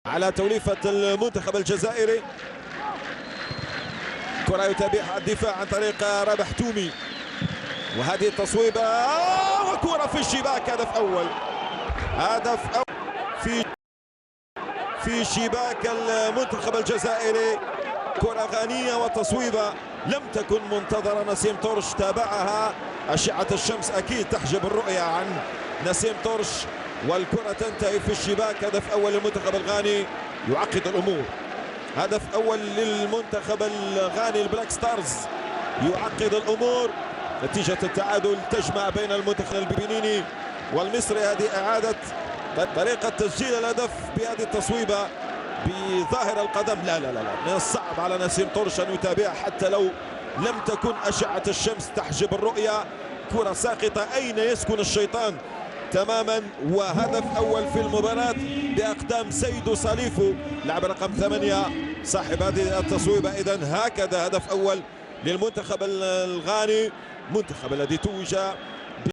على توليفة المنتخب الجزائري. كرة يتابعها الدفاع عن طريق رابح تومي، وهذه التصويبة وكرة في الشباك. هدف أول في شباك المنتخب الجزائري. كرة غانية وتصويبة لم تكن منتظرة. نسيم طرش تابعها. أشعة الشمس أكيد تحجب الرؤية عن نسيم طرش، والكرة تنتهي في الشباك. هدف أول للمنتخب الغاني يعقد الأمور. هدف أول للمنتخب الغاني البلاك ستارز يعقد الأمور. نتيجة التعادل تجمع بين المنتخب البنيني والمصري. هذه إعادة طريقة تسجيل الهدف بهذه التصويبة بظاهر القدم. لا من الصعب على نسيم طرش أن يتابعها حتى لو لم تكن أشعة الشمس تحجب الرؤية. كرة ساقطة أين يسكن الشيطان تماما. وهدف أول في المباراة بأقدام سيدو صاليفو، لاعب رقم 8 صاحب هذه التصويبة. إذن هكذا هدف أول للمنتخب الغاني، المنتخب الذي توج